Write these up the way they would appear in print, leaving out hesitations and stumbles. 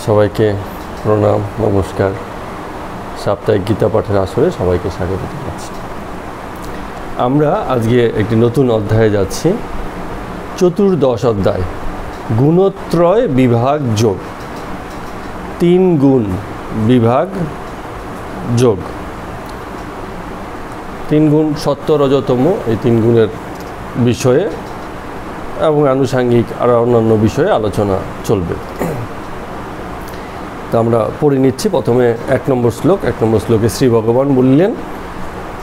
সবাইকে প্রণাম, নমস্কার। সাপ্তাহিক গীতা পাঠের আসরে সবাইকে স্বাগত জানাচ্ছি। আমরা আজকে একটি নতুন অধ্যায়ে যাচ্ছি, চতুর্দশ অধ্যায়, গুণত্রয় বিভাগ যোগ। 3 গুণ বিভাগ যোগ। 3 গুণ সত্য, রজতম, এই 3 গুণের বিষয়ে এবং আনুষাঙ্গিক আর অন্যান্য বিষয়ে আলোচনা চলবে। তো আমরা পড়ে নিচ্ছি। প্রথমে 1 নম্বর শ্লোক। 1 নম্বর শ্লোকে শ্রী ভগবান বললেন,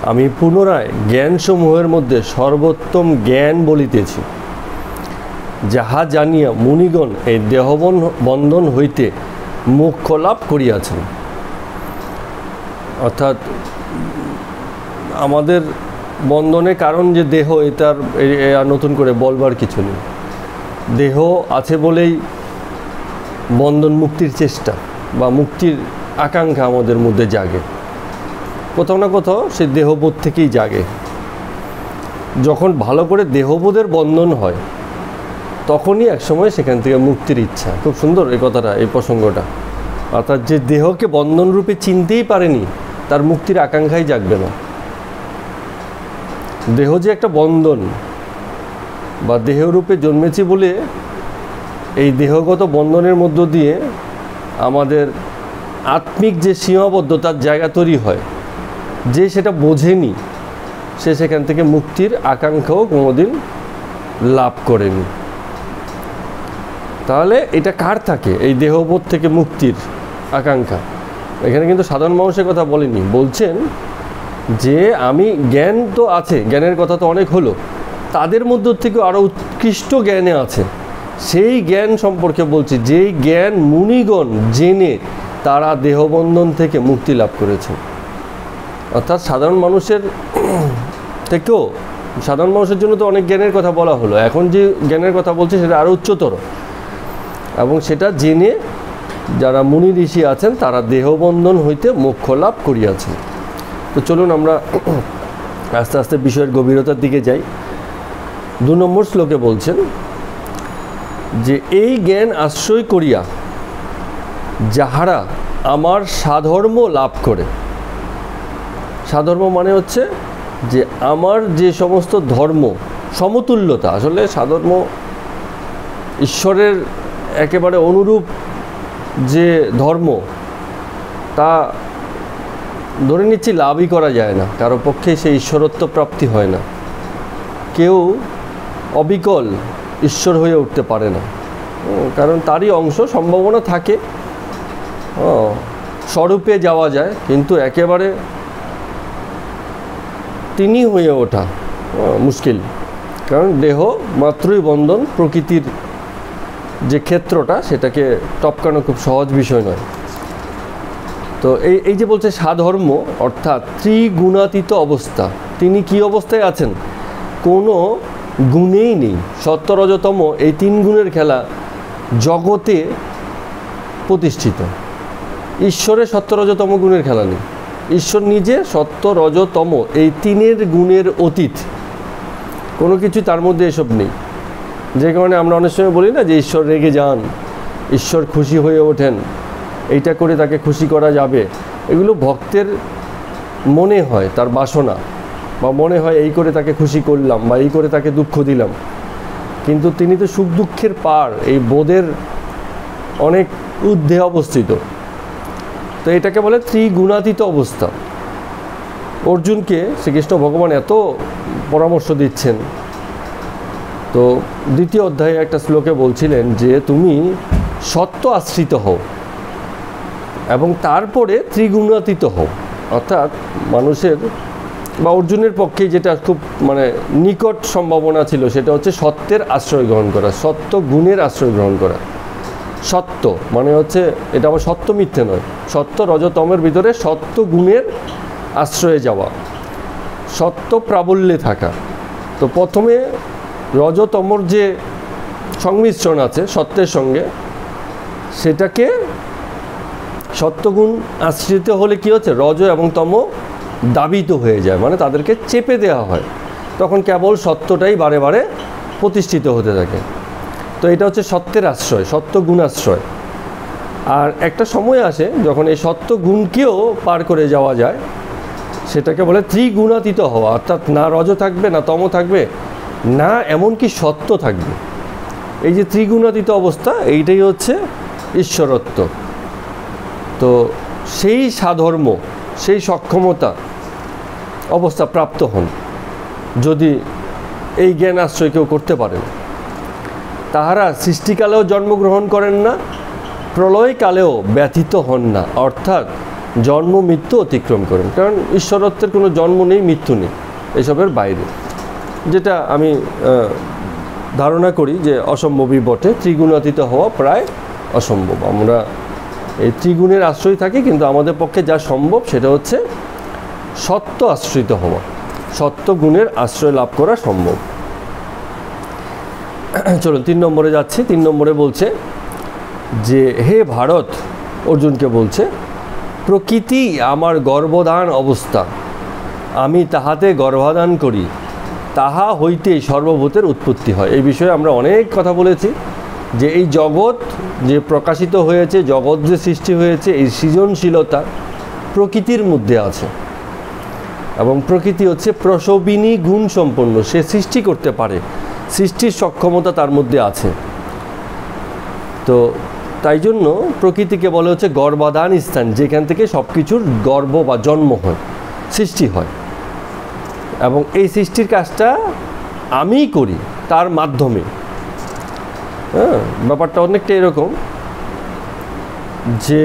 আমি পুনরায় জ্ঞানসমূহের মধ্যে সর্বোত্তম জ্ঞান বলিতেছি, যাহা জানিয়া মুনিগণ এই দেহবন্ধন হইতে মোক্ষ লাভ করিয়াছেন। অর্থাৎ আমাদের বন্ধনের কারণ যে দেহ, এটার নতুন করে বলবার কিছু নেই। দেহ আছে বলেই বন্ধন মুক্তির চেষ্টা বা মুক্তির আকাঙ্ক্ষা আমাদের মধ্যে জাগে। কোথাও না কোথাও সেই দেহবোধ থেকেই জাগে। যখন ভালো করে দেহবোধের বন্ধন হয়, তখনই একসময় সেখান থেকে মুক্তির ইচ্ছা। খুব সুন্দর এই কথাটা, এই প্রসঙ্গটা। অর্থাৎ যে দেহকে বন্ধনরূপে চিনতেই পারেনি, তার মুক্তির আকাঙ্ক্ষাই জাগবে না। দেহ যে একটা বন্ধন বা দেহরূপে জন্মেছি বলে এই দেহগত বন্ধনের মধ্য দিয়ে আমাদের আত্মিক যে সীমাবদ্ধতার জায়গা তৈরি হয়, যে সেটা বোঝেনি, সে সেখান থেকে মুক্তির আকাঙ্ক্ষাও কোনোদিন লাভ করেনি। তাহলে এটা কার থাকে, এই দেহবোধ থেকে মুক্তির আকাঙ্ক্ষা? এখানে কিন্তু সাধারণ মানুষের কথা বলেনি, বলছেন যে আমি জ্ঞান তো আছে, জ্ঞানের কথা তো অনেক হলো, তাদের মধ্য থেকে আরও উৎকৃষ্ট জ্ঞানে আছে, সেই জ্ঞান সম্পর্কে বলছি, যেই জ্ঞান মুনিগণ জেনে তারা দেহবন্ধন থেকে মুক্তি লাভ করেছে। অর্থাৎ সাধারণ মানুষের থেকেও, সাধারণ মানুষের জন্য তো অনেক জ্ঞানের কথা বলা হলো, এখন যে জ্ঞানের কথা বলছি সেটা আরও উচ্চতর, এবং সেটা জেনে যারা মুনি ঋষি আছেন তারা দেহবন্ধন হইতে মোক্ষ লাভ করিয়াছেন। তো চলুন আমরা আস্তে আস্তে বিষয়ের গভীরতার দিকে যাই। 2 নম্বর শ্লোকে বলছেন যে এই জ্ঞান আশ্রয় করিয়া যাহারা আমার সাধর্ম লাভ করে। সাধর্ম মানে হচ্ছে যে আমার যে সমস্ত ধর্ম সমতুল্যতা, আসলে সাধর্ম ঈশ্বরের একেবারে অনুরূপ যে ধর্ম, তা ধরে নিচ্ছি লাভই করা যায় না, কারো পক্ষে সেই ঈশ্বরত্ব প্রাপ্তি হয় না। কেউ অবিকল ঈশ্বর হয়ে উঠতে পারে না, কারণ তারই অংশ, সম্ভাবনা থাকে স্বরূপে যাওয়া যায়, কিন্তু একেবারে তিনি হয়ে ওঠা মুশকিল, কারণ দেহ মাত্রই বন্ধন। প্রকৃতির যে ক্ষেত্রটা, সেটাকে টপকানো খুব সহজ বিষয় নয়। তো এই যে বলছে সাধর্ম, অর্থাৎ ত্রিগুণাতীত অবস্থা। তিনি কি অবস্থায় আছেন? কোনো গুণেই নেই। সত্য, রজতম, এই 3 গুণের খেলা জগতে প্রতিষ্ঠিত। ঈশ্বরের সত্য, রজতম গুণের খেলা নেই। ঈশ্বর নিজে সত্য, রজতম, এই 3 গুণের অতীত। কোনো কিছু তার মধ্যে এসব নেই। যে কারণে আমরা অনেক সময় বলি না যে ঈশ্বর রেগে যান, ঈশ্বর খুশি হয়ে ওঠেন, এইটা করে তাকে খুশি করা যাবে। এগুলো ভক্তের মনে হয়, তার বাসনা, বা মনে হয় এই করে তাকে খুশি করলাম বা এই করে তাকে দুঃখ দিলাম। কিন্তু তিনি তো সুখ দুঃখের পার, এই বোধের অনেক ঊর্ধ্বে অবস্থিত। তো এটাকে বলে ত্রিগুণাতীত অবস্থা। অর্জুনকে শ্রীকৃষ্ণ ভগবান এত পরামর্শ দিচ্ছেন। তো 2য় অধ্যায়ে একটা শ্লোকে বলছিলেন যে তুমি সত্য আশ্রিত হও এবং তারপরে ত্রিগুণাতীত হও। অর্থাৎ মানুষের বা অর্জুনের পক্ষে যেটা খুব নিকট সম্ভাবনা ছিল, সেটা হচ্ছে সত্যের আশ্রয় গ্রহণ করা, সত্য গুণের আশ্রয় গ্রহণ করা। সত্য মানে হচ্ছে, এটা আবার সত্য মিথ্যে নয়, সত্য রজতমের ভিতরে সত্য গুণের আশ্রয়ে যাওয়া, সত্য প্রাবল্যে থাকা। তো প্রথমে রজতমর যে সংমিশ্রণ আছে সত্যের সঙ্গে, সেটাকে সত্যগুণ আশ্রিত হলে কি হচ্ছে, রজ এবং তম দাবিত হয়ে যায়, মানে তাদেরকে চেপে দেওয়া হয়। তখন কেবল সত্যটাই বারে বারে প্রতিষ্ঠিত হতে থাকে। তো এটা হচ্ছে সত্যের আশ্রয়, সত্য গুণাশ্রয়। আর একটা সময় আসে যখন এই সত্য গুণকেও পার করে যাওয়া যায়, সেটাকে বলে ত্রিগুণাতীত হওয়া, অর্থাৎ না রজ থাকবে, না তম থাকবে, না এমনকি সত্য থাকবে। এই যে ত্রিগুণাতীত অবস্থা, এইটাই হচ্ছে ঈশ্বরত্ব। তো সেই সাধর্ম, সেই সক্ষমতা অবস্থা প্রাপ্ত হন যদি এই জ্ঞান আশ্রয় কেউ করতে পারেন। তাহারা সৃষ্টিকালেও জন্মগ্রহণ করেন না, প্রলয়কালেও ব্যথিত হন না, অর্থাৎ জন্ম মৃত্যু অতিক্রম করেন। কারণ ঈশ্বরত্বের কোনো জন্ম নেই, মৃত্যু নেই, এসবের বাইরে, যেটা আমি ধারণা করি যে অসম্ভবই বটে। ত্রিগুণাতীত হওয়া প্রায় অসম্ভব। আমরা এই ত্রিগুণের আশ্রয় থাকি, কিন্তু আমাদের পক্ষে যা সম্ভব সেটা হচ্ছে সত্য আশ্রিত হওয়া, সত্য গুণের আশ্রয় লাভ করা সম্ভব। চলুন 3 নম্বরে যাচ্ছি। 3 নম্বরে বলছে যে হে ভারত, অর্জুনকে বলছে, প্রকৃতি আমার গর্ভধান অবস্থা, আমি তাহাতে গর্ভাধান করি, তাহা হইতেই সর্বভূতের উৎপত্তি হয়। এই বিষয়ে আমরা অনেক কথা বলেছি যে এই জগৎ যে প্রকাশিত হয়েছে, জগৎ যে সৃষ্টি হয়েছে, এই সৃজনশীলতা প্রকৃতির মধ্যে আছে, এবং প্রকৃতি হচ্ছে প্রসবিনী গুণ সম্পন্ন, সে সৃষ্টি করতে পারে, সৃষ্টির সক্ষমতা তার মধ্যে আছে। তো তাই জন্য প্রকৃতিকে বলে হচ্ছে গর্ভাধান স্থান, যেখান থেকে সব কিছুর গর্ভ বা জন্ম হয়, সৃষ্টি হয়। এবং এই সৃষ্টির কাজটা আমিই করি তার মাধ্যমে। হ্যাঁ, ব্যাপারটা অনেকটা এরকম যে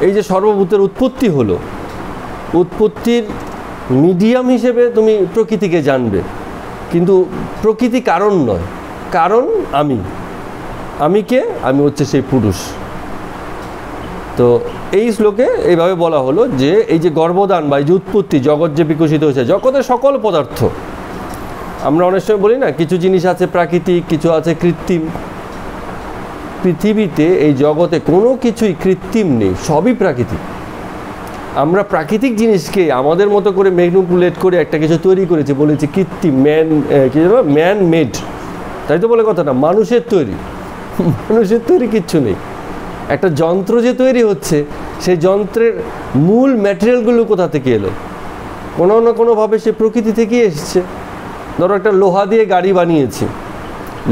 এই যে সর্বভূতের উৎপত্তি হলো, উৎপত্তির মিডিয়াম হিসেবে তুমি প্রকৃতিকে জানবে, কিন্তু প্রকৃতি কারণ নয়, কারণ আমি কে? আমি হচ্ছে সেই পুরুষ। তো এই শ্লোকে এইভাবে বলা হলো যে এই যে গর্ভধান বা এই যে উৎপত্তি, জগৎ যে বিকশিত হয়েছে, জগতের সকল পদার্থ, আমরা অনেক সময় বলি না কিছু জিনিস আছে প্রাকৃতিক, কিছু আছে কৃত্রিম। পৃথিবীতে এই জগতে কোনো কিছুই কৃত্রিম নেই, সবই প্রাকৃতিক। আমরা প্রাকৃতিক জিনিসকে আমাদের মতো করে ম্যানিপুলেট করে একটা কিছু তৈরি করেছি, বলেছি কৃত্রিম, ম্যান মেড, তাই তো বলে কথাটা। মানুষের তৈরি কিচ্ছু নেই। একটা যন্ত্র যে তৈরি হচ্ছে, সেই যন্ত্রের মূল ম্যাটেরিয়ালগুলো কোথা থেকে এলো? কোনো না কোনোভাবে সে প্রকৃতি থেকেই এসছে। ধরো একটা লোহা দিয়ে গাড়ি বানিয়েছি,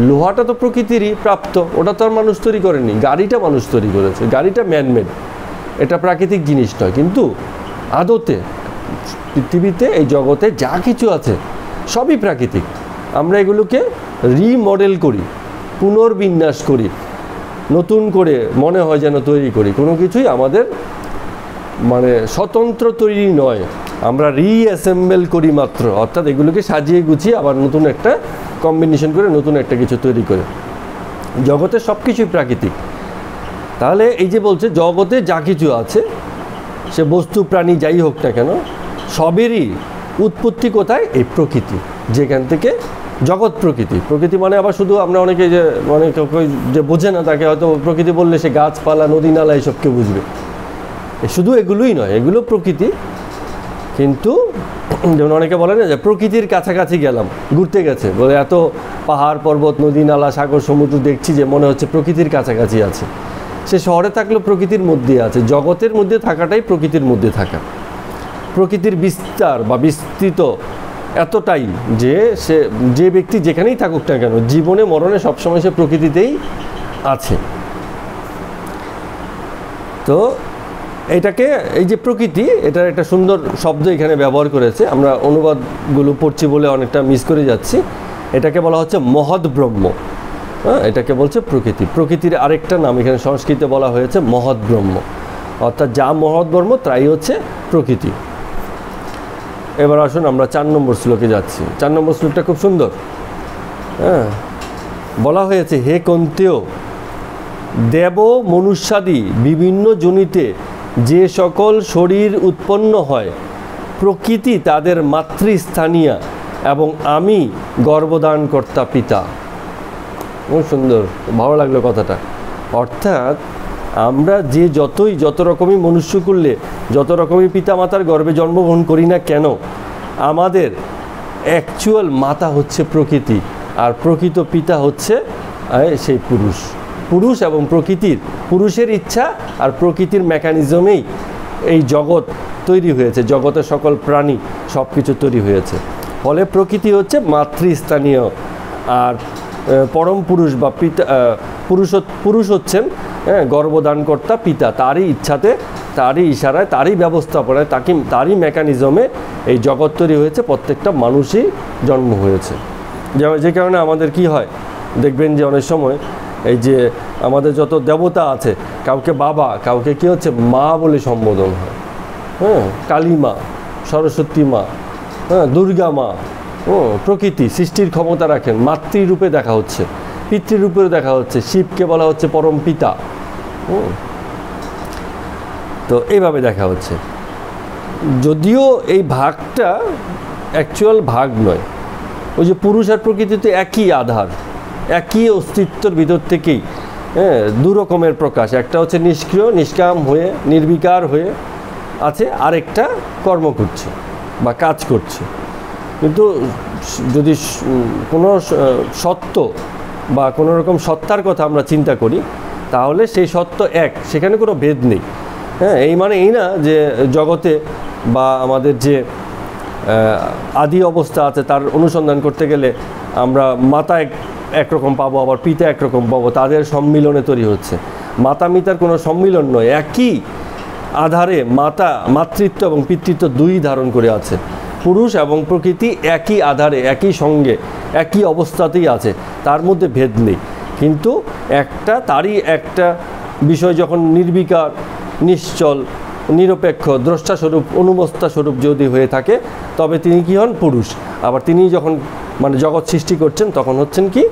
লোহাটা তো প্রকৃতিরই প্রাপ্ত, ওটা তো আর মানুষ তৈরি করেনি। গাড়িটা মানুষ তৈরি করেছে, গাড়িটা ম্যানমেড, এটা প্রাকৃতিক জিনিস নয়। কিন্তু আদতে পৃথিবীতে, এই জগতে যা কিছু আছে সবই প্রাকৃতিক। আমরা এগুলোকে রিমডেল করি, পুনর্বিন্যাস করি, নতুন করে মনে হয় যেন তৈরি করি। কোনো কিছুই আমাদের মানে স্বতন্ত্র তৈরি নয়, আমরা রিঅ্যাসেম্বল করি মাত্র, অর্থাৎ এগুলোকে সাজিয়ে গুছিয়ে আবার নতুন একটা কম্বিনেশন করে নতুন একটা কিছু তৈরি করে। জগতে সব কিছুই প্রাকৃতিক। তাহলে এই যে বলছে জগতে যা কিছু আছে, সে বস্তু প্রাণী যাই হোক না কেন, সবেরই উৎপত্তি কোথায়? এই প্রকৃতি, যেখান থেকে জগৎ প্রকৃতি। প্রকৃতি মানে আবার শুধু আমরা অনেকে যে মানে যে বোঝে না, তাকে হয়তো প্রকৃতি বললে সে গাছপালা, নদী নালা এইসবকে বুঝবে। শুধু এগুলোই নয়, এগুলো প্রকৃতি, কিন্তু যেমন অনেকে বলে না যে প্রকৃতির কাছাকাছি গেলাম, ঘুরতে গেছে, বলে এত পাহাড় পর্বত, নদী নালা, সাগর সমুদ্র দেখছি যে মনে হচ্ছে প্রকৃতির কাছাকাছি আছে। সে শহরে থাকলেও প্রকৃতির মধ্যে আছে। জগতের মধ্যে থাকাটাই প্রকৃতির মধ্যে থাকা। প্রকৃতির বিস্তার বা বিস্তৃত এতটাই যে সে যে ব্যক্তি যেখানেই থাকুক না কেন, জীবনে মরণে সবসময় সে প্রকৃতিতেই আছে। তো এটাকে, এই যে প্রকৃতি, এটার একটা সুন্দর শব্দ এখানে ব্যবহার করেছে, আমরা অনুবাদগুলো পড়ছি বলে অনেকটা মিস করে যাচ্ছি। এটাকে বলা হচ্ছে মহৎ ব্রহ্ম। হ্যাঁ, এটাকে বলছে প্রকৃতি। প্রকৃতির আরেকটা নাম এখানে সংস্কৃতে বলা হয়েছে মহৎ ব্রহ্ম, অর্থাৎ যা মহৎ ব্রহ্ম তাই হচ্ছে প্রকৃতি। এবার আসুন আমরা 4 নম্বর শ্লোকে যাচ্ছি। 4 নম্বর শ্লোকটা খুব সুন্দর। হ্যাঁ, বলা হয়েছে হে কন্তেয়, দেব মনুষ্যাদি বিভিন্ন যোনিতে যে সকল শরীর উৎপন্ন হয়, প্রকৃতি তাদের মাতৃস্থানীয়া এবং আমি গর্ভধানকর্তা পিতা। খুব সুন্দর, ভালো লাগলো কথাটা। অর্থাৎ আমরা যে যত রকমই মনুষ্য করলে, যত রকমই পিতা মাতার গর্ভে জন্মগ্রহণ করি না কেন, আমাদের অ্যাকচুয়াল মাতা হচ্ছে প্রকৃতি, আর প্রকৃত পিতা হচ্ছে সেই পুরুষ। পুরুষ এবং প্রকৃতির, পুরুষের ইচ্ছা আর প্রকৃতির মেকানিজমেই এই জগৎ তৈরি হয়েছে, জগতের সকল প্রাণী সব কিছু তৈরি হয়েছে। ফলে প্রকৃতি হচ্ছে মাতৃস্থানীয়, আর পরম পুরুষ বা পিতা, পুরুষ হচ্ছেন গর্ভদানকর্তা পিতা, তারই ইচ্ছাতে, তারই ইশারায়, তারই ব্যবস্থাপনায়, তারই মেকানিজমে এই জগৎ তৈরি হয়েছে, প্রত্যেকটা মানুষই জন্ম হয়েছে। যে কারণে আমাদের কি হয়, দেখবেন যে অনেক সময় এই যে আমাদের যত দেবতা আছে, কাউকে বাবা, কাউকে কি হচ্ছে মা বলে সম্বোধন হয়। কালী মা, সরস্বতী মা, দুর্গা মা, প্রকৃতি সৃষ্টির ক্ষমতা রাখেন, মাতৃরূপে দেখা হচ্ছে, পিতৃরূপেও দেখা হচ্ছে, শিবকে বলা হচ্ছে পরম পিতা। তো এইভাবে দেখা হচ্ছে, যদিও এই ভাগটা অ্যাকচুয়াল ভাগ নয়। ওই যে পুরুষ আর প্রকৃতি তো একই আধার, একই অস্তিত্বের ভিতর থেকেই দু রকমের প্রকাশ। একটা হচ্ছে নিষ্ক্রিয়, নিষ্কাম হয়ে, নির্বিকার হয়ে আছে, আরেকটা কর্ম করছে বা কাজ করছে। কিন্তু যদি কোনো সত্য বা কোনো রকম সত্তার কথা আমরা চিন্তা করি, তাহলে সেই সত্য এক, সেখানে কোনো ভেদ নেই। এই মানে এই না যে জগতে বা আমাদের যে আদি অবস্থা আছে তার অনুসন্ধান করতে গেলে আমরা মাতা একরকম পাবো, আবার পিতা একরকম পাবো, তাদের সম্মিলনে তৈরি হচ্ছে। মাতা পিতার কোনো সম্মিলন নয়, একই আধারে মাতৃত্ব এবং পিতৃত্ব দুই ধারণ করে আছে। পুরুষ এবং প্রকৃতি একই আধারে, একই সঙ্গে, একই অবস্থাতেই আছে, তার মধ্যে ভেদ নেই। কিন্তু তারই একটা বিষয় যখন নির্বিকার, নিশ্চল, নিরপেক্ষ, দ্রষ্টাস্বরূপ, অনুমস্তাস্বরূপ যদি হয়ে থাকে, তবে তিনি কি হন? পুরুষ। আবার তিনি যখন মানে জগৎ সৃষ্টি করছেন, তখন হচ্ছেন কি?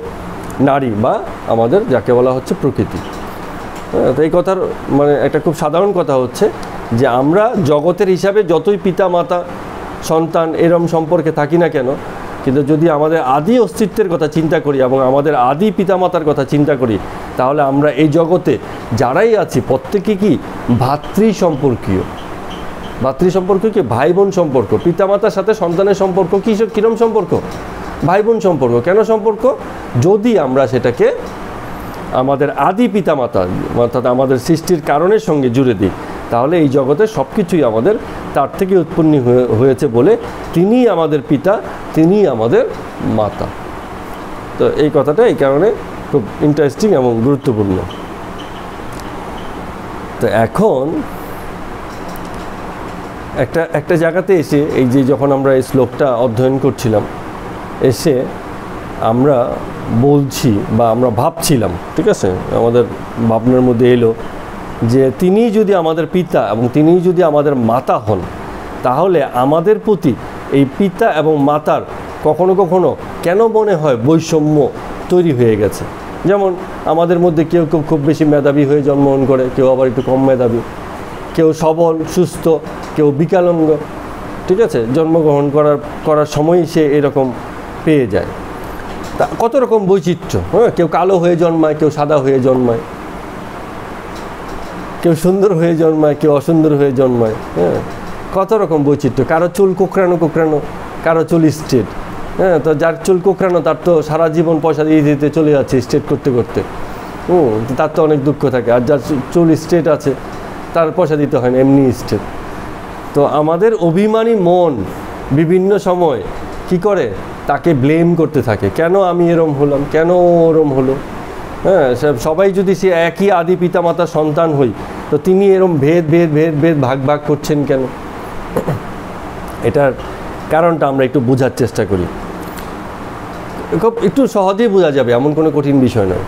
নারী, বা আমাদের যাকে বলা হচ্ছে প্রকৃতি। তো এই কথার মানে একটা খুব সাধারণ কথা হচ্ছে যে আমরা জগতের হিসাবে যতই পিতা মাতা সন্তান এরম সম্পর্কে থাকি না কেন, কিন্তু যদি আমাদের আদি অস্তিত্বের কথা চিন্তা করি এবং আমাদের আদি পিতামাতার কথা চিন্তা করি, তাহলে আমরা এই জগতে যারাই আছি প্রত্যেকে কি ভাতৃ সম্পর্কীয়। ভাতৃ সম্পর্ক কি? ভাই বোন সম্পর্ক। পিতামাতার সাথে সন্তানের সম্পর্ক কিরম সম্পর্ক? ভাই বোন সম্পর্ক। কেন সম্পর্ক? যদি আমরা সেটাকে আমাদের আদি পিতামাতা অর্থাৎ আমাদের সৃষ্টির কারণের সঙ্গে জুড়ে দিই, তাহলে এই জগতে সব কিছুই আমাদের তার থেকে উৎপন্ন হয়েছে বলে তিনিই আমাদের পিতা, তিনিই আমাদের মাতা। তো এই কথাটা এই কারণে খুব ইন্টারেস্টিং এবং গুরুত্বপূর্ণ। তো এখন একটা জায়গাতে এসে, এই যে যখন আমরা এই শ্লোকটা অধ্যয়ন করছিলাম, এসে আমরা বলছি বা আমরা ভাবছিলাম, ঠিক আছে, আমাদের ভাবনার মধ্যে এলো যে তিনি যদি আমাদের পিতা এবং তিনি যদি আমাদের মাতা হন, তাহলে আমাদের প্রতি এই পিতা এবং মাতার কখনো কখনো কেন মনে হয় বৈষম্য তৈরি হয়ে গেছে। যেমন আমাদের মধ্যে কেউ কেউ খুব বেশি মেধাবী হয়ে জন্মগ্রহণ করে, কেউ আবার একটু কম মেধাবী, কেউ সবল সুস্থ, কেউ বিকলাঙ্গ, ঠিক আছে, জন্মগ্রহণ করার সময়ই সে এরকম পেয়ে যায়। তা কত রকম বৈচিত্র্য। কেউ কালো হয়ে জন্মায়, কেউ সাদা হয়ে জন্মায়, কেউ সুন্দর হয়ে জন্মায়, কেউ অসুন্দর হয়ে জন্মায়। কত রকম বৈচিত্র্য। কারো চুল কোঁকড়ানো, কারো চুল স্ট্রেট। তো যার চুল কোঁকড়ানো তার তো সারা জীবন পয়সা দিয়ে দিতে চলে যাচ্ছে স্ট্রেট করতে করতে, তার তো অনেক দুঃখ থাকে। আর যার চুল স্ট্রেট আছে তার পয়সা দিতে হয় না, এমনি স্ট্রেট। তো আমাদের অভিমানী মন বিভিন্ন সময় কি করে? তাকে ব্লেম করতে থাকে, কেন আমি এরম হলাম, কেন ওরম হলো। সবাই যদি সে একই আদি পিতামাতার সন্তান হই, তো তিনি এরম ভেদ ভেদ ভেদ ভেদ ভাগ ভাগ করছেন কেন? এটার কারণটা আমরা একটু বোঝার চেষ্টা করি। খুব একটু সহজেই বোঝা যাবে, এমন কোনো কঠিন বিষয় নয়।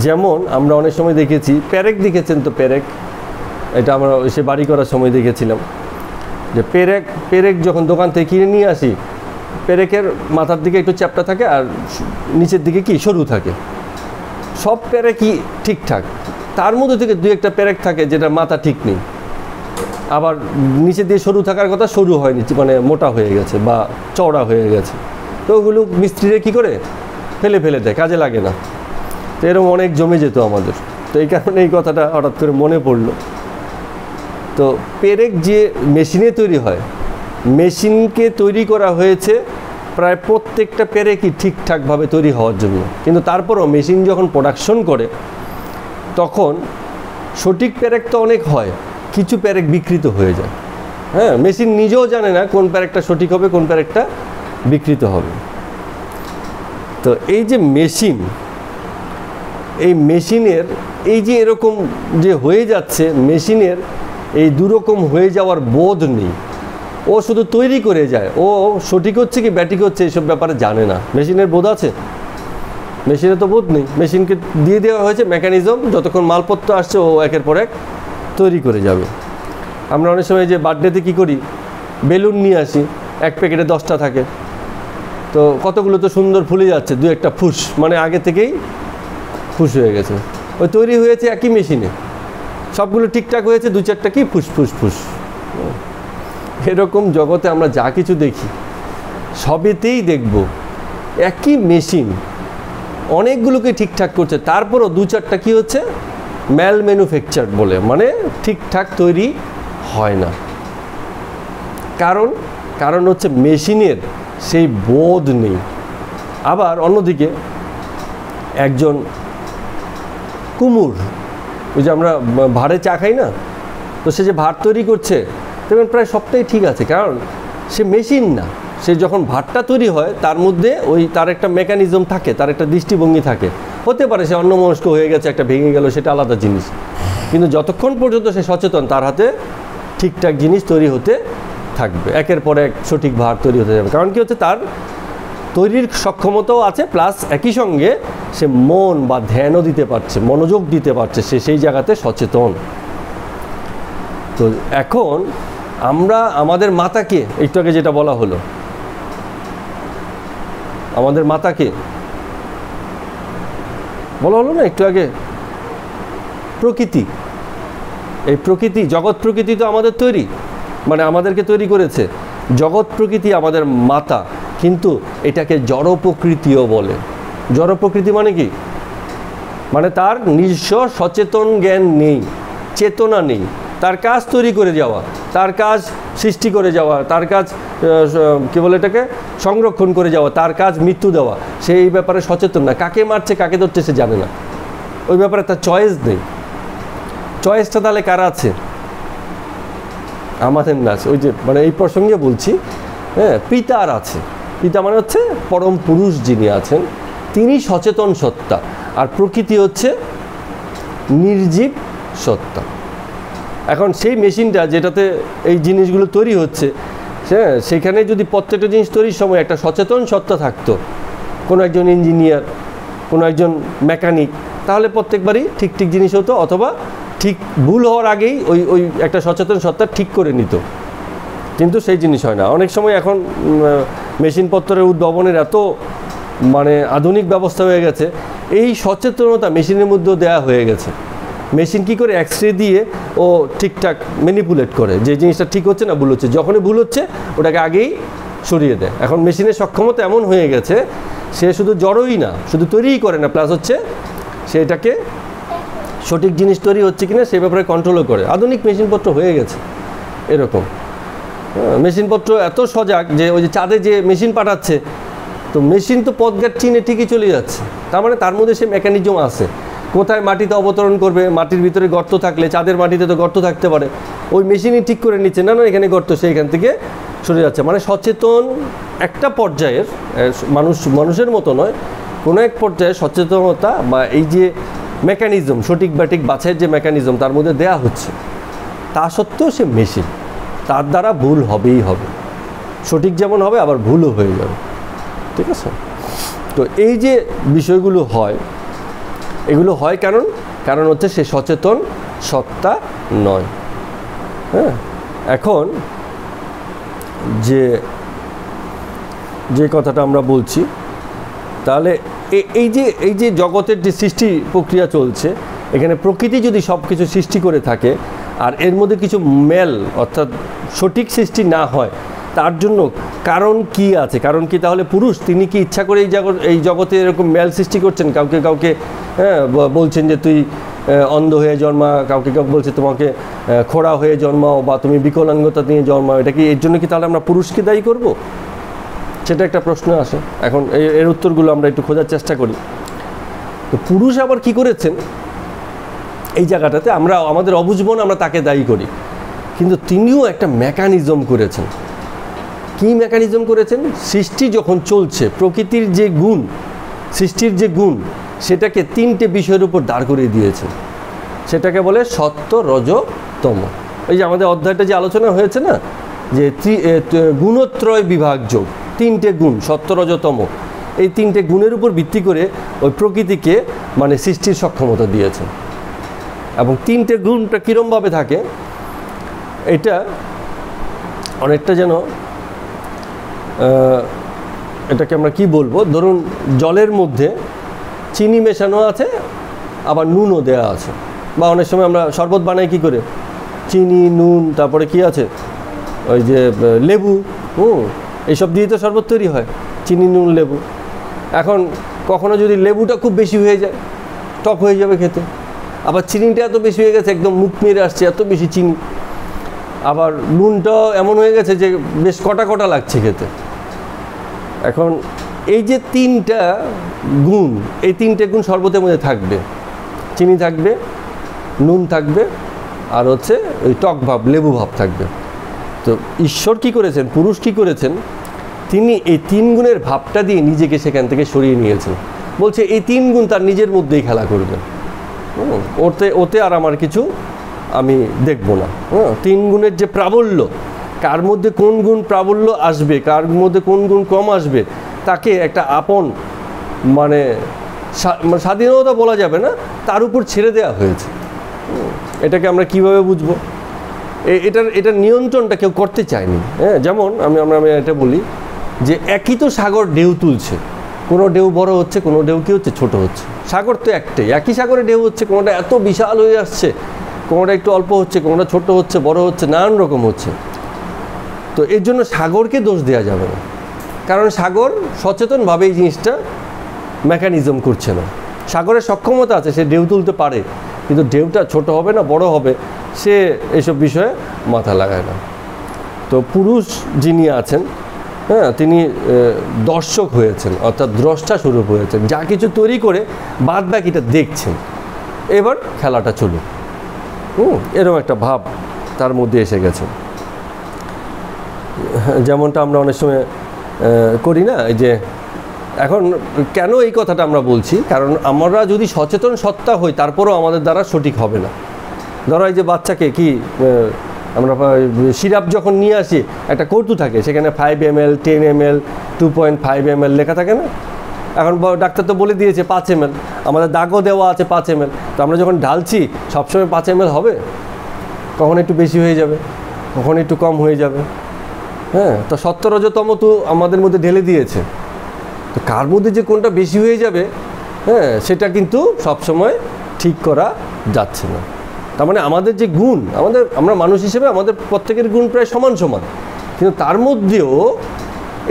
যেমন আমরা অনেক সময় দেখেছি, পেরেক দেখেছেন তো? পেরেক, এটা আমরা এসে বাড়ি করার সময় দেখেছিলাম যে পেরেক যখন দোকান থেকে কিনে নিয়ে আসি, পেরেকের মাথার দিকে একটু চ্যাপ্টা থাকে আর নিচের দিকে কি সরু থাকে। সব পেরেকই ঠিকঠাক, তার মধ্যে থেকে দুই একটা পেরেক থাকে যেটা মাথা ঠিক নেই, আবার নিচে দিয়ে সরু থাকার কথা সরু হয়নি, মানে মোটা হয়ে গেছে বা চওড়া হয়ে গেছে। তো ওগুলো মিস্ত্রিরা কী করে? ফেলে দেয়, কাজে লাগে না। তো এরকম অনেক জমে যেত আমাদের। তো এই কারণে এই কথাটা হঠাৎ করে মনে পড়লো। তো পেরেক যে মেশিনে তৈরি হয়, মেশিনকে তৈরি করা হয়েছে প্রায় প্রত্যেকটা পেরেকই ঠিকঠাকভাবে তৈরি হওয়ার জন্য, কিন্তু তারপরও মেশিন যখন প্রোডাকশন করে তখন সঠিক প্যারেক তো অনেক হয়, কিছু প্যারেক বিকৃত হয়ে যায়। হ্যাঁ, মেশিন নিজেও জানে না কোন প্যারেকটা সঠিক হবে, কোন প্যারেকটা বিকৃত হবে। তো এই যে মেশিন, এই মেশিনের এই যে এরকম যে হয়ে যাচ্ছে, মেশিনের এই দুরকম হয়ে যাওয়ার বোধ নেই। ও শুধু তৈরি করে যায়, ও সঠিক হচ্ছে কি ব্যাটিক হচ্ছে এইসব ব্যাপারে জানে না। মেশিনের বোধ আছে? মেশিনের তো বোধ নেই। মেশিনকে দিয়ে দেওয়া হয়েছে মেকানিজম, যতক্ষণ মালপত্র আসছে ও একের পর এক তৈরি করে যাবে। আমরা অনেক সময় যে বার্থডেতে কী করি, বেলুন নিয়ে আসি, এক প্যাকেটে 10টা থাকে, তো কতগুলো তো সুন্দর ফুলে যাচ্ছে, দু একটা ফুস, মানে আগে থেকেই ফুস হয়ে গেছে। ওই তৈরি হয়েছে একই মেশিনে, সবগুলো ঠিকঠাক হয়েছে, দু চারটা কি ফুস ফুস ফুস। এরকম জগতে আমরা যা কিছু দেখি সবেতেই দেখব একই মেশিন অনেকগুলোকে ঠিকঠাক করছে, তারপরও দু চারটা কী হচ্ছে, ম্যাল ম্যানুফ্যাকচার বলে, মানে ঠিকঠাক তৈরি হয় না। কারণ হচ্ছে মেশিনের সেই বোধ নেই। আবার অন্যদিকে একজন কুমুর, ওই যে আমরা ভাঁড়ে চা খাই না, তো সে যে ভাঁড় তৈরি করছে দেখবেন প্রায় সবটাই ঠিক আছে, কারণ সে মেশিন না। সে যখন ভাঁড়টা তৈরি হয় তার মধ্যে ওই তার একটা মেকানিজম থাকে, তার একটা দৃষ্টিভঙ্গি থাকে। হতে পারে সে অন্যমনস্ক হয়ে গেছে, একটা ভেঙে গেল, সেটা আলাদা জিনিস, কিন্তু যতক্ষণ পর্যন্ত সে সচেতন তার হাতে ঠিকঠাক জিনিস তৈরি হতে থাকবে, একের পর এক সঠিক ভাঁড় তৈরি হতে যাবে। কারণ কি হচ্ছে, তার তৈরির সক্ষমতাও আছে, প্লাস একই সঙ্গে সে মন বা ধ্যানও দিতে পারছে, মনোযোগ দিতে পারছে, সে সেই জায়গাতে সচেতন। তো এখন আমরা আমাদের মাতাকে, একটু আগে যেটা বলা হলো, আমাদের মাতাকে বলা হলো না একটু আগে, প্রকৃতি, এই প্রকৃতি, জগৎ প্রকৃতি তো আমাদের তৈরি, মানে আমাদেরকে তৈরি করেছে। জগৎ প্রকৃতি আমাদের মাতা, কিন্তু এটাকে জড় প্রকৃতিও বলে। জড় প্রকৃতি মানে কি? মানে তার নিজস্ব সচেতন জ্ঞান নেই, চেতনা নেই, তার কাজ তৈরি করে যাওয়া, তার কাজ সৃষ্টি করে যাওয়া, তার কাজ কী বলে এটাকে সংরক্ষণ করে যাওয়া, তার কাজ মৃত্যু দেওয়া। সে এই ব্যাপারে সচেতন না, কাকে মারছে কাকে ধরছে সে জানে না, ওই ব্যাপারে তার চয়েস নেই। চয়েসটা তাহলে কার আছে? আমাদের না আছে। ওই যে মানে এই প্রসঙ্গে বলছি, হ্যাঁ, পিতার আছে। পিতা মানে হচ্ছে পরম পুরুষ যিনি আছেন, তিনি সচেতন সত্তা, আর প্রকৃতি হচ্ছে নির্জীব সত্তা। এখন সেই মেশিনটা যেটাতে এই জিনিসগুলো তৈরি হচ্ছে, হ্যাঁ, সেখানে যদি প্রত্যেকটা জিনিস তৈরির সময় একটা সচেতন সত্তা থাকতো, কোনো একজন ইঞ্জিনিয়ার, কোনো একজন মেকানিক, তাহলে প্রত্যেকবারই ঠিক ঠিক জিনিস হতো, অথবা ঠিক ভুল হওয়ার আগেই ওই একটা সচেতন সত্তা ঠিক করে নিত। কিন্তু সেই জিনিস হয় না অনেক সময়। এখন মেশিনপত্রের উদ্ভাবনের এত মানে আধুনিক ব্যবস্থা হয়ে গেছে, এই সচেতনতা মেশিনের মধ্যেও দেওয়া হয়ে গেছে। মেশিন কী করে এক্সরে দিয়ে ও ঠিকঠাক ম্যানিপুলেট করে, যে জিনিসটা ঠিক হচ্ছে না ভুল হচ্ছে, যখনই ভুল হচ্ছে ওটাকে আগেই সরিয়ে দেয়। এখন মেশিনের সক্ষমতা এমন হয়ে গেছে, সে শুধু জড়ই না, শুধু তৈরিই করে না, প্লাস হচ্ছে সে এটাকে সঠিক জিনিস তৈরি হচ্ছে কিনা সেই ব্যাপারে কন্ট্রোলও করে। আধুনিক মেশিনপত্র হয়ে গেছে এরকম। মেশিনপত্র এত সজাগ যে ওই যে চাঁদে যে মেশিন পাঠাচ্ছে, তো মেশিন তো পথঘাট চিনে ঠিকই চলে যাচ্ছে, তার মানে তার মধ্যে সে মেকানিজম আছে। কোথায় মাটিতে অবতরণ করবে, মাটির ভিতরে গর্ত থাকলে, চাঁদের মাটিতে তো গর্ত থাকতে পারে, ওই মেশিনই ঠিক করে নিচ্ছে, না না এখানে গর্ত, সে এখান থেকে সরে যাচ্ছে। মানে সচেতন একটা পর্যায়ের মানুষের মতো নয়, কোনো এক পর্যায়ে সচেতনতা বা এই যে মেকানিজম, সঠিক ব্যাটিক বাছাইয়ের যে মেকানিজম তার মধ্যে দেয়া হচ্ছে, তা সত্ত্বেও সে মেশিন, তার দ্বারা ভুল হবেই হবে, সঠিক যেমন হবে আবার ভুলও হয়ে যাবে, ঠিক আছে? তো এই যে বিষয়গুলো হয়, এগুলো হয় কারণ হচ্ছে সে সচেতন সত্তা নয়। হ্যাঁ, এখন যে কথাটা আমরা বলছি, তাহলে এই যে জগতের যে সৃষ্টি প্রক্রিয়া চলছে, এখানে প্রকৃতি যদি সব কিছু সৃষ্টি করে থাকে আর এর মধ্যে কিছু মেল অর্থাৎ সঠিক সৃষ্টি না হয়, তার জন্য কারণ কি আছে? কারণ কি তাহলে পুরুষ তিনি কি ইচ্ছা করে এই জগতে এরকম মেল সৃষ্টি করছেন? কাউকে হ্যাঁ বলছেন যে তুই অন্ধ হয়ে জন্মা, কাউকে বলছে তোমাকে খোড়া হয়ে জন্মাও, বা তুমি বিকলাঙ্গতা নিয়ে জন্মাও। এটা কি এর জন্য কি তাহলে আমরা পুরুষকে দায়ী করব? সেটা একটা প্রশ্ন আসে। এখন এর উত্তরগুলো আমরা একটু খোঁজার চেষ্টা করি। তো পুরুষ আবার কি করেছেন, এই জায়গাটাতে আমরা আমাদের অবুঝমন আমরা তাকে দায়ী করি, কিন্তু তিনিও একটা মেকানিজম করেছেন। কি মেকানিজম করেছেন? সৃষ্টি যখন চলছে, প্রকৃতির যে গুণ, সৃষ্টির যে গুণ, সেটাকে তিনটে বিষয়ের উপর দাঁড় করিয়ে দিয়েছেন। সেটাকে বলে সত্য, রজ, তম। এই যে আমাদের অধ্যায়টা যে আলোচনা হয়েছে না, যে গুণত্রয় বিভাগ যোগ, তিনটে গুণ, সত্য, রজ, তম, এই তিনটে গুণের উপর ভিত্তি করে ওই প্রকৃতিকে মানে সৃষ্টির সক্ষমতা দিয়েছেন। এবং তিনটে গুণটা কীরমভাবে থাকে, এটা অনেকটা যেন এটাকে আমরা কি বলবো, ধরুন জলের মধ্যে চিনি মেশানো আছে, আবার নুনও দেওয়া আছে। বা অনেক সময় আমরা শরবত বানাই কি করে, চিনি, নুন, তারপরে কি আছে ওই যে লেবু, এইসব দিয়ে তো শরবত তৈরি হয়, চিনি, নুন, লেবু। এখন কখনো যদি লেবুটা খুব বেশি হয়ে যায়, টক হয়ে যাবে খেতে। আবার চিনিটা এত বেশি হয়ে গেছে, একদম মুখ মেরে আসছে, এত বেশি চিনি। আবার নুনটাও এমন হয়ে গেছে যে বেশ কটা কটা লাগছে খেতে। এখন এই যে তিনটা গুণ, এই তিনটে গুণ শরবতের মধ্যে থাকবে, চিনি থাকবে, নুন থাকবে, আর হচ্ছে ওই টক ভাব, লেবু ভাব থাকবে। তো ঈশ্বর কি করেছেন, পুরুষ কি করেছেন, তিনি এই তিন গুণের ভাবটা দিয়ে নিজেকে সেখান থেকে সরিয়ে নিয়েছেন। বলছে এই তিন গুণ তার নিজের মধ্যেই খেলা করবে, ওতে আর আমার কিছু আমি দেখব না। তিন গুণের যে প্রাবল্য, কার মধ্যে কোন গুণ প্রাবল্য আসবে, কার মধ্যে কোন গুণ কম আসবে, তাকে একটা আপন মানে স্বাধীনতা বলা যাবে না, তার উপর ছেড়ে দেওয়া হয়েছে। এটাকে আমরা কিভাবে বুঝবো? এটার নিয়ন্ত্রণটা কেউ করতে চায়নি। যেমন আমি এটা বলি যে একই তো সাগর ঢেউ তুলছে, কোনো ঢেউ বড় হচ্ছে, কোনো ঢেউ কী হচ্ছে, ছোট হচ্ছে। সাগর তো একটাই, একই সাগরে ঢেউ হচ্ছে, কোনোটা এত বিশাল হয়ে আসছে, কোনোটা একটু অল্প হচ্ছে, কোনোটা ছোট হচ্ছে, বড় হচ্ছে, নানান রকম হচ্ছে। তো এর জন্য সাগরকে দোষ দেওয়া যাবে না, কারণ সাগর সচেতনভাবে এই জিনিসটা মেকানিজম করছে না। সাগরের সক্ষমতা আছে, সে ঢেউ তুলতে পারে, কিন্তু ঢেউটা ছোট হবে না বড় হবে, সে এসব বিষয়ে মাথা লাগায় না। তো পুরুষ যিনি আছেন, তিনি দর্শক হয়েছেন, অর্থাৎ দ্রষ্টা স্বরূপ হয়েছেন, যা কিছু তৈরি করে বাদ বাকিটা দেখছেন, এবার খেলাটা চলুক, এরকম একটা ভাব তার মধ্যে এসে গেছে। যেমনটা আমরা অনেক সময় করি না, এই যে এখন কেন এই কথাটা আমরা বলছি, কারণ আমরা যদি সচেতন সত্তা হই, তারপরেও আমাদের দ্বারা সঠিক হবে না। ধরো এই যে বাচ্চাকে কি আমরা সিরাপ যখন নিয়ে আসি, একটা কৌটু থাকে, সেখানে 5 ml, 10 ml, 2.5 ml লেখা থাকে না। এখন ডাক্তার তো বলে দিয়েছে 5 ml, আমাদের দাগও দেওয়া আছে 5 ml। তো আমরা যখন ঢালছি সবসময় 5 ml হবে, কখন একটু বেশি হয়ে যাবে, কখন একটু কম হয়ে যাবে। তো সত্য, রজতম তো আমাদের মধ্যে ঢেলে দিয়েছে, তো কার মধ্যে যে কোনটা বেশি হয়ে যাবে, সেটা কিন্তু সবসময় ঠিক করা যাচ্ছে না। তার মানে আমাদের যে গুণ, আমরা মানুষ হিসেবে আমাদের প্রত্যেকের গুণ প্রায় সমান সমান, কিন্তু তার মধ্যেও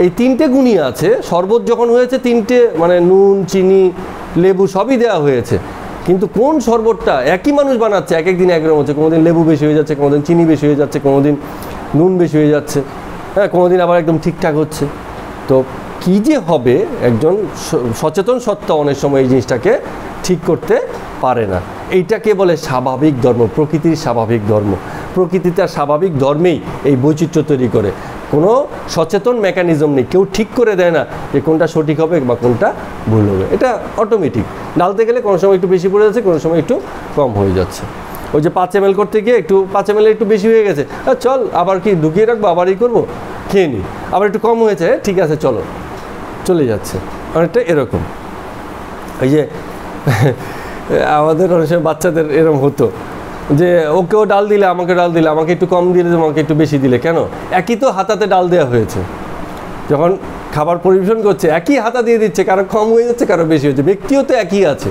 এই তিনটে গুণই আছে। শরবত যখন হয়েছে তিনটে, মানে নুন, চিনি, লেবু সবই দেওয়া হয়েছে, কিন্তু কোন শরবতটা একই মানুষ বানাচ্ছে, এক একদিন একরকম হচ্ছে, কোনোদিন লেবু বেশি হয়ে যাচ্ছে, কোনোদিন চিনি বেশি হয়ে যাচ্ছে, কোনোদিন নুন বেশি হয়ে যাচ্ছে, কোনোদিন আবার একদম ঠিকঠাক হচ্ছে। তো কী যে হবে, একজন সচেতন সত্তা অনেক সময় এই জিনিসটাকে ঠিক করতে পারে না। এইটাকে বলে স্বাভাবিক ধর্ম, প্রকৃতির স্বাভাবিক ধর্ম। প্রকৃতি তার স্বাভাবিক ধর্মেই এই বৈচিত্র্য তৈরি করে, কোনো সচেতন মেকানিজম নেই, কেউ ঠিক করে দেয় না যে কোনটা সঠিক হবে বা কোনটা ভুল হবে। এটা অটোমেটিক, ঢালতে গেলে কোনো সময় একটু বেশি পড়ে যাচ্ছে, কোনো সময় একটু কম হয়ে যাচ্ছে। ওই যে 5 ml করতে গিয়ে 5 ml একটু বেশি হয়ে গেছে, চল আবার কি ঢুকিয়ে রাখবো, আবার করবো, খেয়ে নিই, আবার একটু কম হয়েছে, ঠিক আছে চলো, চলে যাচ্ছে। অনেকটা এরকম। ওই যে আমাদের অনেক সময় বাচ্চাদের এরকম হতো যে ওকেও ডাল দিলে, আমাকে ডাল দিলে, আমাকে একটু কম দিলে, আমাকে একটু বেশি দিলে, কেন? একই তো হাতাতে ডাল দেওয়া হয়েছে, যখন খাবার পরিবেশন করছে একই হাতা দিয়ে দিচ্ছে, কারো কম হয়ে যাচ্ছে, কারো বেশি হচ্ছে, ব্যক্তিও তো একই আছে,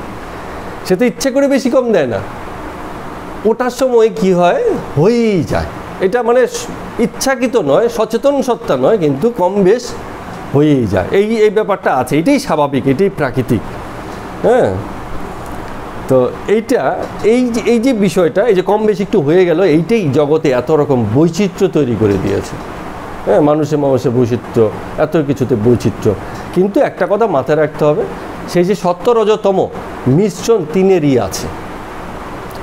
সে তো ইচ্ছে করে বেশি কম দেয় না। ওটার সময় কি হয়, হয়েই যায়। এটা মানে ইচ্ছাকৃত নয়, সচেতন সত্তা নয়, কিন্তু কম বেশ হয়েই যায়। এই ব্যাপারটা আছে, এটাই স্বাভাবিক, এটাই প্রাকৃতিক। তো এই যে বিষয়টা, এই যে কম বেশি একটু হয়ে গেল, এইটাই জগতে এত রকম বৈচিত্র্য তৈরি করে দিয়েছে। মানুষের বৈচিত্র্য, এত কিছুতে বৈচিত্র্য। কিন্তু একটা কথা মাথায় রাখতে হবে, সেই যে সত্য, রজতম মিশ্রণ তিনেরই আছে।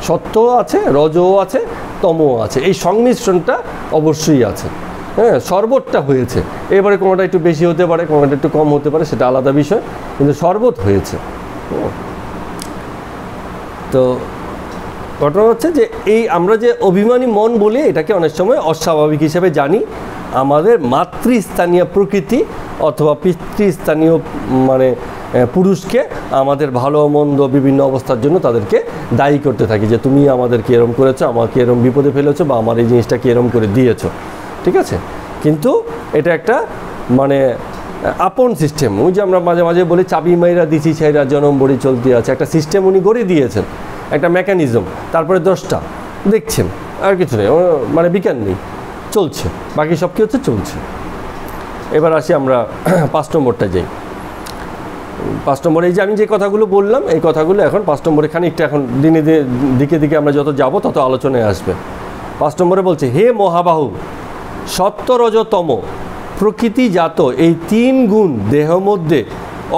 সত্যও আছে, রজও আছে, তমও আছে, এই সংমিশ্রণটা অবশ্যই আছে। হ্যাঁ, শরবতটা হয়েছে, এবারে কোনোটা একটু বেশি হতে পারে, কোনোটা একটু কম হতে পারে, সেটা আলাদা বিষয়, কিন্তু শরবত হয়েছে। তো ঘটনা হচ্ছে যে এই আমরা যে অভিমানী মন বলি, এটাকে অনেক সময় অস্বাভাবিক হিসেবে জানি। আমাদের মাতৃস্থানীয় প্রকৃতি অথবা পিতৃস্থানীয় মানে পুরুষকে আমাদের ভালো মন্দ বিভিন্ন অবস্থার জন্য তাদেরকে দায়ী করতে থাকি, যে তুমি আমাদেরকে এরম করেছো, আমাকে এরম বিপদে ফেলেছো, বা আমার এই জিনিসটাকে এরম করে দিয়েছো। ঠিক আছে, কিন্তু এটা একটা মানে আপন সিস্টেম। ওই যে আমরা মাঝে মাঝে বলি চাবি মাইরা দিছি ছাইরা জনম বড়ি চলতে আছে, একটা সিস্টেম উনি গড়ে দিয়েছেন, একটা মেকানিজম, তারপরে 10টা দেখছেন, আর কিছু নেই, মানে বিজ্ঞান নেই, চলছে, বাকি সব কি হচ্ছে, চলছে। এবার আসি আমরা 5 নম্বরটা যাই। 5 নম্বরে এই যে আমি যে কথাগুলো বললাম, এই কথাগুলো এখন 5 নম্বরে খানিকটা এখন দিনে দিকে দিকে আমরা যত যাব তত আলোচনায় আসবে। 5 নম্বরে বলছে, হে মহাবাহু, সত্য রজ তম প্রকৃতিজাত এই 3 গুণ দেহ মধ্যে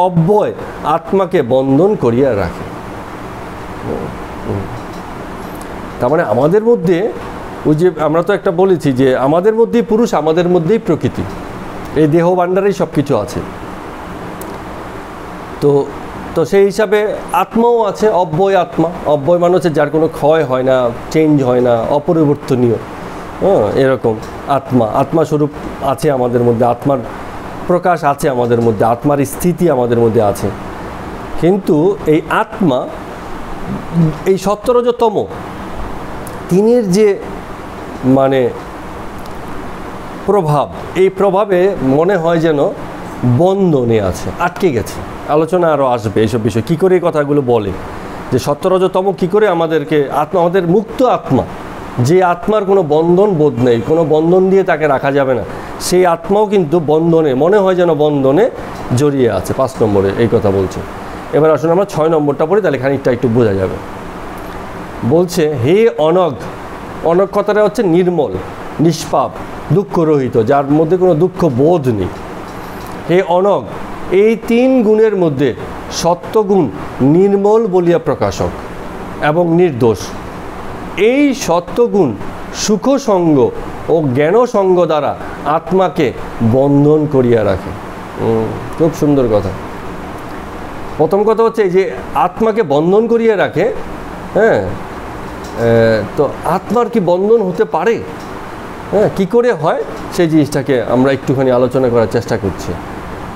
অব্যয় আত্মাকে বন্ধন করিয়া রাখে। তার মানে আমাদের মধ্যে ওই যে আমরা তো একটা বলেছি যে আমাদের মধ্যেই পুরুষ, আমাদের মধ্যেই প্রকৃতি, এই দেহ ভাণ্ডারেই সব কিছু আছে। তো তো সেই হিসাবে আত্মাও আছে, অব্যয় আত্মা। অব্যয় মানে হচ্ছে যার কোনো ক্ষয় হয় না, চেঞ্জ হয় না, অপরিবর্তনীয়। এরকম আত্মা, আত্মাস্বরূপ আছে আমাদের মধ্যে, আত্মার প্রকাশ আছে আমাদের মধ্যে, আত্মার স্থিতি আমাদের মধ্যে আছে। কিন্তু এই আত্মা, এই সত্যরজতম তিনের যে মানে প্রভাব, এই প্রভাবে মনে হয় যেন বন্ধনে আছে, আটকে গেছে। আলোচনা আরও আসবে এইসব বিষয়, কী করে এই কথাগুলো বলে, যে সত্যরজতম কী করে আমাদেরকে আত্মা, আমাদের মুক্ত আত্মা, যে আত্মার কোনো বন্ধন বোধ নেই, কোনো বন্ধন দিয়ে তাকে রাখা যাবে না, সেই আত্মাও কিন্তু বন্ধনে, মনে হয় যেন বন্ধনে জড়িয়ে আছে। 5 নম্বরে এই কথা বলছে। এবার আসুন আমরা 6 নম্বরটা পড়ি, তাহলে খানিকটা একটু বোঝা যাবে। বলছে, হে অনঘ, অনঘ কথাটা হচ্ছে নির্মল, নিষ্পাপ, দুঃখরহিত, যার মধ্যে কোনো দুঃখ বোধ নেই। হে অনঘ, এই 3 গুণের মধ্যে সত্যগুণ নির্মল বলিয়া প্রকাশক এবং নির্দোষ। এই সত্যগুণ সুখসঙ্গ ও জ্ঞানসঙ্গ দ্বারা আত্মাকে বন্ধন করিয়া রাখে। খুব সুন্দর কথা। প্রথম কথা হচ্ছে এই যে আত্মাকে বন্ধন করিয়া রাখে। হ্যাঁ, তো আত্মার কি বন্ধন হতে পারে? হ্যাঁ, কী করে হয় সেই জিনিসটাকে আমরা একটুখানি আলোচনা করার চেষ্টা করছি।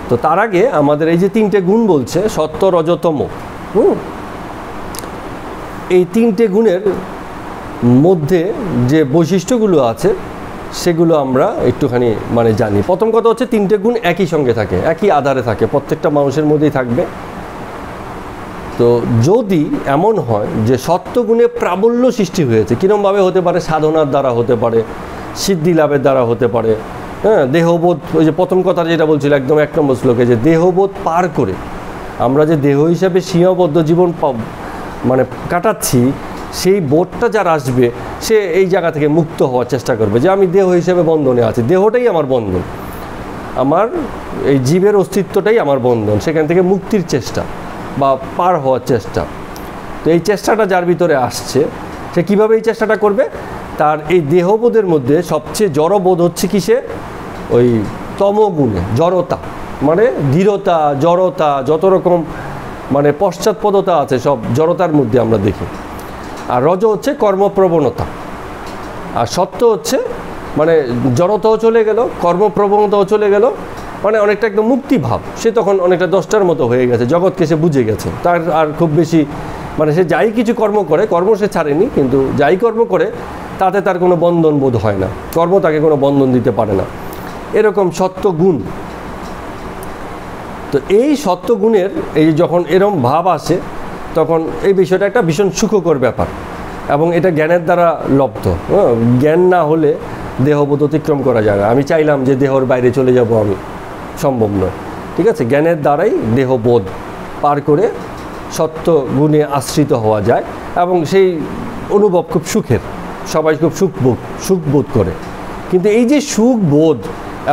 তো তার আগে আমাদের এই যে 3টে গুণ বলছে, সত্য, রজতম, এই 3টে গুণের মধ্যে যে বৈশিষ্ট্যগুলো আছে সেগুলো আমরা একটুখানি মানে জানি। প্রথম কথা হচ্ছে 3টে গুণ একই সঙ্গে থাকে, একই আধারে থাকে, প্রত্যেকটা মানুষের মধ্যেই থাকবে। তো যদি এমন হয় যে সত্যগুণে প্রাবল্য সৃষ্টি হয়েছে, কীরকমভাবে হতে পারে? সাধনার দ্বারা হতে পারে, সিদ্ধি লাভের দ্বারা হতে পারে। হ্যাঁ, দেহবোধ, ওই যে প্রথম কথা যেটা বলছিল একদম 1 নম্বর শ্লোকে, যে দেহবোধ পার করে আমরা যে দেহ হিসাবে সীমাবদ্ধ জীবন মানে কাটাচ্ছি, সেই বোধটা যার আসবে সে এই জায়গা থেকে মুক্ত হওয়ার চেষ্টা করবে, যে আমি দেহ হিসেবে বন্ধনে আছি, দেহটাই আমার বন্ধন, আমার এই জীবের অস্তিত্বটাই আমার বন্ধন, সেখান থেকে মুক্তির চেষ্টা বা পার হওয়ার চেষ্টা। তো এই চেষ্টাটা যার ভিতরে আসছে, সে কীভাবে এই চেষ্টাটা করবে? তার এই দেহবোধের মধ্যে সবচেয়ে জড়বোধ হচ্ছে কিসে? ওই তমগুণে, জড়তা, মানে দৃঢ়তা, জড়তা, যত রকম মানে পশ্চাৎপদতা আছে সব জড়তার মধ্যে আমরা দেখি। আর রজ হচ্ছে কর্মপ্রবণতা, আর সত্য হচ্ছে মানে জড়তাও চলে গেল, কর্মপ্রবণতাও চলে গেল, মানে অনেকটা একদম মুক্তিভাব। সে তখন অনেকটা 10টার মতো হয়ে গেছে, জগৎকে সে বুঝে গেছে, তার আর খুব বেশি মানে সে যাই কিছু কর্ম করে, কর্ম সে ছাড়েনি, কিন্তু যাই কর্ম করে তাতে তার কোনো বন্ধন বোধ হয় না, কর্ম তাকে কোনো বন্ধন দিতে পারে না। এরকম সত্যগুণ। তো এই সত্যগুণের এই যখন এরম ভাব আসে, তখন এই বিষয়টা একটা ভীষণ সুখকর ব্যাপার, এবং এটা জ্ঞানের দ্বারা লব্ধ। জ্ঞান না হলে দেহবোধ অতিক্রম করা যায় না। আমি চাইলাম যে দেহর বাইরে চলে যাব, আমি সম্ভব নয়। ঠিক আছে, জ্ঞানের দ্বারাই দেহবোধ পার করে সত্য গুণে আশ্রিত হওয়া যায়, এবং সেই অনুভব খুব সুখের, সবাই খুব সুখবোধ করে। কিন্তু এই যে সুখবোধ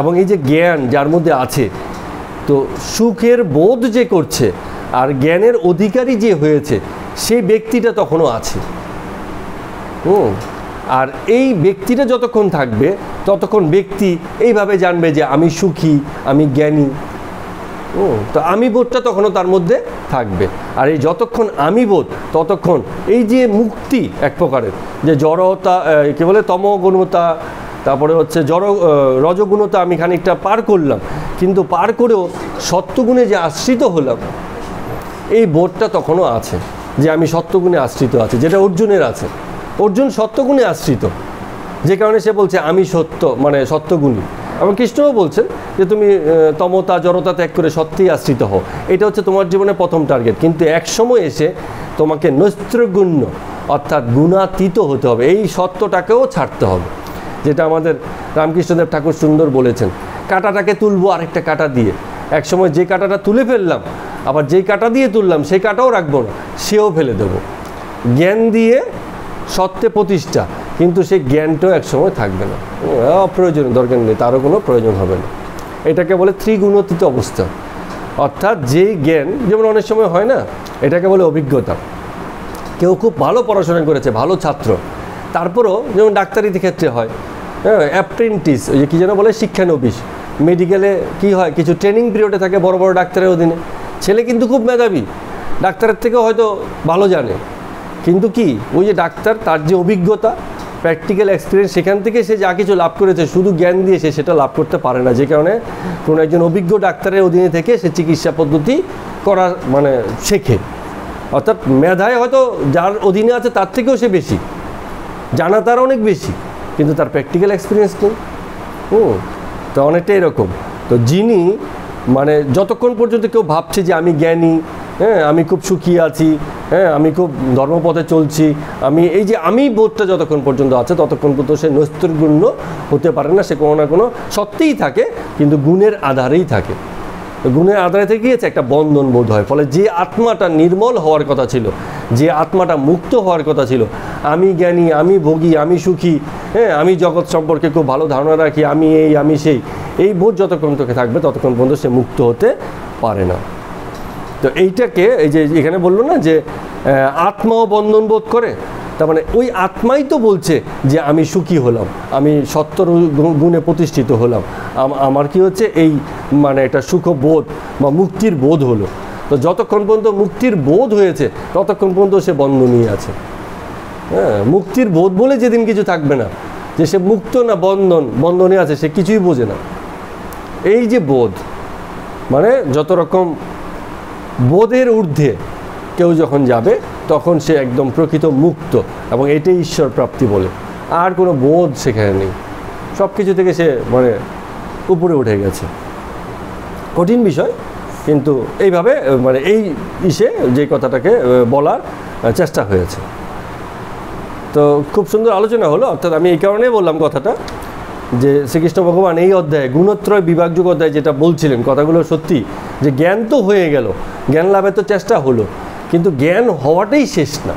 এবং এই যে জ্ঞান যার মধ্যে আছে, তো সুখের বোধ যে করছে আর জ্ঞানের অধিকারী যে হয়েছে, সেই ব্যক্তিটা তখনও আছে। আর এই ব্যক্তিটা যতক্ষণ থাকবে ততক্ষণ ব্যক্তি এইভাবে জানবে যে আমি সুখী, আমি জ্ঞানী। তো আমি বোধটা তখনও তার মধ্যে থাকবে। আর এই যতক্ষণ আমি বোধ ততক্ষণ এই যে মুক্তি এক প্রকারের, যে জড়তা কী বলে তমগুণতা, তারপরে হচ্ছে রজগুণতা আমি খানিকটা পার করলাম, কিন্তু পার করেও সত্যগুণে যে আশ্রিত হলাম এই বোধটা তখনও আছে, যে আমি সত্যগুণে আশ্রিত আছি, যেটা অর্জুনের আছে। অর্জুন সত্যগুণে আশ্রিত, যে কারণে সে বলছে আমি সত্য, মানে সত্যগুণী। এবং কৃষ্ণও বলছেন যে তুমি তমতা জড়তা ত্যাগ করে সত্যিই আশ্রিত হও, এটা হচ্ছে তোমার জীবনের প্রথম টার্গেট। কিন্তু এক সময় এসে তোমাকে নৈস্ত্রগুণ্য অর্থাৎ গুণাতীত হতে হবে, এই সত্যটাকেও ছাড়তে হবে, যেটা আমাদের রামকৃষ্ণদেব ঠাকুর সুন্দর বলেছেন, কাঁটাটাকে তুলবো আরেকটা কাঁটা দিয়ে। এক সময় যে কাঁটাটা তুলে ফেললাম, আবার যেই কাঁটা দিয়ে তুললাম সেই কাঁটাও রাখবো না, সেও ফেলে দেব। জ্ঞান দিয়ে সত্যে প্রতিষ্ঠা, কিন্তু সেই জ্ঞানটাও একসময় থাকবে না, অপ্রয়োজনীয়, দরকার নেই, তারও কোনো প্রয়োজন হবে না। এটাকে বলে ত্রিগুণাতীত অবস্থা। অর্থাৎ যেই জ্ঞান, যেমন অনেক সময় হয় না, এটাকে বলে অভিজ্ঞতা। কেউ খুব ভালো পড়াশোনা করেছে, ভালো ছাত্র, তারপরও যেমন ডাক্তারিতে ক্ষেত্রে হয়, অ্যাপ্রেন্টিস, ওই যে কী যেন বলে শিক্ষানবিশ, মেডিকেলে কি হয়, কিছু ট্রেনিং পিরিয়ডে থাকে বড় বড় ডাক্তারের অধীনে। ছেলে কিন্তু খুব মেধাবী, ডাক্তারের থেকেও হয়তো ভালো জানে, কিন্তু কি ওই যে ডাক্তার, তার যে অভিজ্ঞতা, প্র্যাকটিক্যাল এক্সপিরিয়েন্স, সেখান থেকে সে যা কিছু লাভ করেছে শুধু জ্ঞান দিয়ে সে সেটা লাভ করতে পারে না, যে কারণে কোনো একজন অভিজ্ঞ ডাক্তারের অধীনে থেকে সে চিকিৎসা পদ্ধতি করার মানে শেখে। অর্থাৎ মেধায় হয়তো যার অধীনে আছে তার থেকেও সে বেশি, জানা তার অনেক বেশি, কিন্তু তার প্র্যাকটিক্যাল এক্সপিরিয়েন্স নেই। তো অনেকটা এরকম। তো যিনি মানে যতক্ষণ পর্যন্ত কেউ ভাবছে যে আমি জ্ঞানী, আমি খুব সুখী আছি, আমি খুব ধর্মপথে চলছি, আমি এই যে আমি বোধটা যতক্ষণ পর্যন্ত আছে ততক্ষণ পর্যন্ত সে নৈস্ত্রগুণ্য হতে পারে না। সে কোনো না কোনো সত্যিই থাকে, কিন্তু গুণের আধারেই থাকে। গুণের আধারে থেকে গিয়েছে একটা বন্ধন বোধ হয়। ফলে যে আত্মাটা নির্মল হওয়ার কথা ছিল, যে আত্মাটা মুক্ত হওয়ার কথা ছিল, আমি জ্ঞানী, আমি ভোগী, আমি সুখী, আমি জগৎ সম্পর্কে খুব ভালো ধারণা রাখি, আমি এই আমি সেই, এই বোধ যতক্ষণ তোকে থাকবে ততক্ষণ পর্যন্ত সে মুক্ত হতে পারে না। তো এইটাকে এই যে এখানে বললো না যে আত্মাও বন্ধন বোধ করে, তার মানে ওই আত্মাই তো বলছে যে আমি সুখী হলাম, আমি সত্যর গুণে প্রতিষ্ঠিত হলাম, আমার কি হচ্ছে এই মানে একটা সুখবোধ বা মুক্তির বোধ হলো। তো যতক্ষণ পর্যন্ত মুক্তির বোধ হয়েছে ততক্ষণ পর্যন্ত সে বন্ধনই আছে। মুক্তির বোধ বলে যেদিন কিছু থাকবে না, যে সে মুক্ত না বন্ধনে আছে, সে কিছুই বোঝে না। এই যে বোধ, মানে যত রকম বোধের ঊর্ধ্বে কেউ যখন যাবে তখন সে একদম প্রকৃত মুক্ত, এবং এটাই ঈশ্বর প্রাপ্তি বলে। আর কোনো বোধ সেখানে নেই, সব কিছু থেকে সে মানে উপরে উঠে গেছে। কঠিন বিষয়, কিন্তু এইভাবে মানে এই যে কথাটাকে বলার চেষ্টা হয়েছে। তো খুব সুন্দর আলোচনা হলো। অর্থাৎ আমি এই কারণেই বললাম কথাটা, যে শ্রীকৃষ্ণ ভগবান এই অধ্যায়ে গুণত্রয় বিভাগযুগ অধ্যায় যেটা বলছিলেন, কথাগুলো সত্যি, যে জ্ঞান তো হয়ে গেল, জ্ঞান লাভের তো চেষ্টা হলো, কিন্তু জ্ঞান হওয়াটাই শেষ না।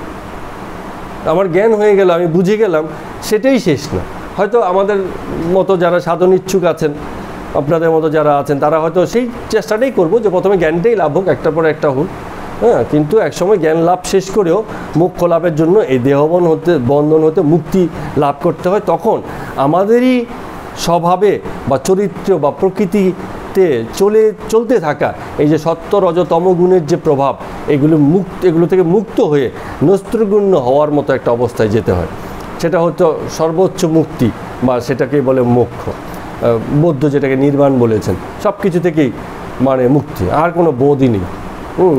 আমার জ্ঞান হয়ে গেল, আমি বুঝে গেলাম, সেটাই শেষ না। হয়তো আমাদের মতো যারা সাধন ইচ্ছুক আছেন, আপনাদের মতো যারা আছেন, তারা হয়তো সেই চেষ্টাটাই করবো যে প্রথমে জ্ঞানটাই লাভ হোক, একটার পর একটা হোক। কিন্তু একসময় জ্ঞান লাভ শেষ করেও মোক্ষ লাভের জন্য এই বন্ধন হতে মুক্তি লাভ করতে হয়। তখন আমাদেরই স্বভাবে বা চরিত্র বা প্রকৃতিতে চলতে থাকা এই যে সত্য রজ তম গুণের যে প্রভাব, এগুলো থেকে মুক্ত হয়ে নৈস্ত্রগুণ্য হওয়ার মতো একটা অবস্থায় যেতে হয়। সেটা হয়তো সর্বোচ্চ মুক্তি, বা সেটাকে বলে মোক্ষ। বৌদ্ধ যেটাকে নির্বাণ বলেছেন, সব কিছু থেকেই মানে মুক্তি, আর কোনো বোধই নেই,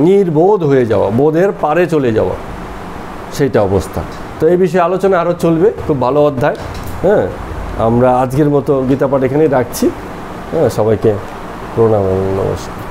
নির্বোধ হয়ে যাওয়া, বোধের পারে চলে যাওয়া, সেইটা অবস্থা। তো এই বিষয়ে আলোচনা আরও চলবে, খুব ভালো অধ্যায়। আমরা আজকের মতো গীতা পাঠ এখানেই রাখছি। সবাইকে প্রণাম, নমস্কার।